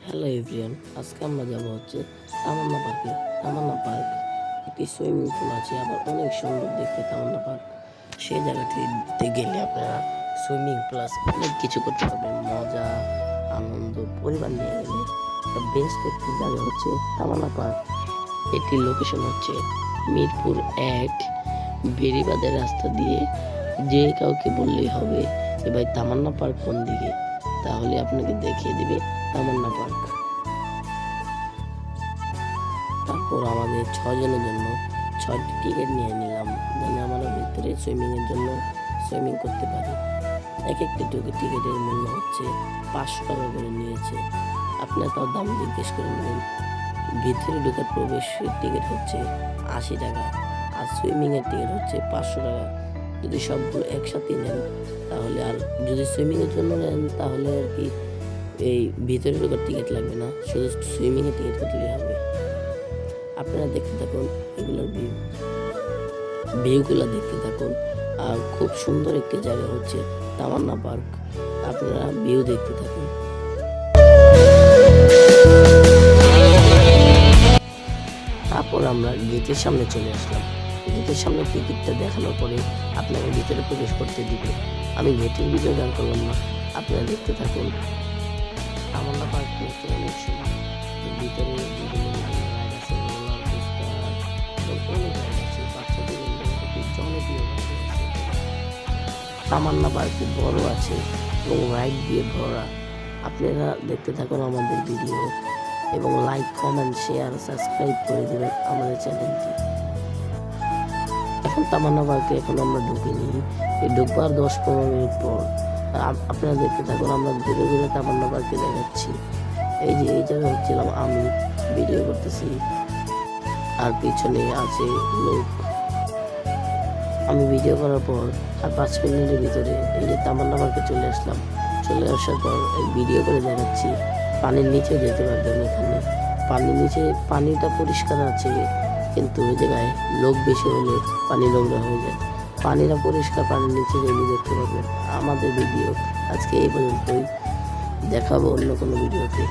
Hello everyone, আজকে আমরা যাব হচ্ছে তামান্না পার্কে। তামান্না পার্ক একটি সুইমিং পুল আছে, আবার অনেক সুন্দর দেখতে তামান্না পার্ক। সেই জায়গাটিতে গেলে আপনারা সুইমিং প্লাস অনেক কিছু করতে পারবেন, মজা আনন্দ পরিবার নিয়ে গেলে। একটা বেস্ট একটি জায়গা হচ্ছে তামান্না পার্ক। এটির লোকেশন হচ্ছে মিরপুর 1 বেড়িবাঁধের রাস্তা দিয়ে। যে কাউকে বললেই হবে যে ভাই তামান্না পার্ক কোন দিকে, তাহলে আপনাকে দেখিয়ে দিবে তামান্না পার্ক। তারপর আমাদের 6 জনের জন্য 6টি টিকিট নিয়ে নিলাম, যেন আমরা ভিতরে সুইমিংয়ের জন্য সুইমিং করতে পারি। এক একটি টিকিটের মূল্য হচ্ছে 500 টাকা করে নিয়েছে। আপনারা তার দাম জিজ্ঞেস করে নেবেন। ভিতরে ঢোকার প্রবেশের টিকিট হচ্ছে 80 টাকা, আর সুইমিংয়ের টিকিট হচ্ছে 500 টাকা। যদি সবগুলো একসাথে নেন তাহলে, আর যদি সুইমিংয়ের জন্য নেন তাহলে আর কি এই ভিতরে ঢোকার টিকিট লাগবে না, শুধু সুইমিংয়ের টিকিট কাটলেই হবে। আপনারা দেখতে থাকুন এগুলোর ভিউগুলো দেখতে থাকুন। আর খুব সুন্দর একটি জায়গা হচ্ছে তামান্না পার্ক, আপনারা ভিউ দেখতে থাকুন। তারপর আমরা গেটের সামনে চলে আসলাম। গেটের সামনে টিকিটটা দেখানোর পরে আপনাকে ভিতরে প্রবেশ করতে দিবে। আমি গেটের ভিডিও গান করলাম না, আপনারা দেখতে থাকুন। তামান্না পার্ক দেখতে অনেক সুন্দর, ভিতরে বিভিন্ন রাইড আছে, রোলার কোস্টার, অনেক রাইড আছে, বাচ্চাদের একটি জনপ্রিয় রাইড আছে। তামান্না পার্কে বড় আছে এবং রাইড দিয়ে ভরা। আপনারা দেখতে থাকুন আমাদের ভিডিও এবং লাইক, কমেন্ট, শেয়ার, সাবস্ক্রাইব করে দেবেন আমাদের চ্যানেলটি। এখন তামান্না পার্কে এখন আমরা ঢুকিনি, এই ঢুকবার 10-15 মিনিট পর আপনারা দেখতে থাকুন। আমরা ঘুরে ঘুরে তামান্না পার্কে দেখাচ্ছি। এই যে এই জায়গায় হচ্ছিলাম আমি, ভিডিও করতেছি, আর পিছনে আছে লোক। আমি ভিডিও করার পর আর 5 মিনিটের ভিতরে এই যে তামান্না পার্কে চলে আসলাম। চলে আসার পর এই ভিডিও করে দেখাচ্ছি। পানির নিচে যেতে পারবেন। এখানে পানির নিচে পানিটা পরিষ্কার আছে, কিন্তু ওই জায়গায় লোক বেশি হলে পানি নোংরা হয়ে যায়। পানিটা পরিষ্কার, পানির নিচে গেলে দেখতে পারবেন। আমাদের ভিডিও আজকে এই পর্যন্তই, দেখাবো অন্য কোনো ভিডিওতে।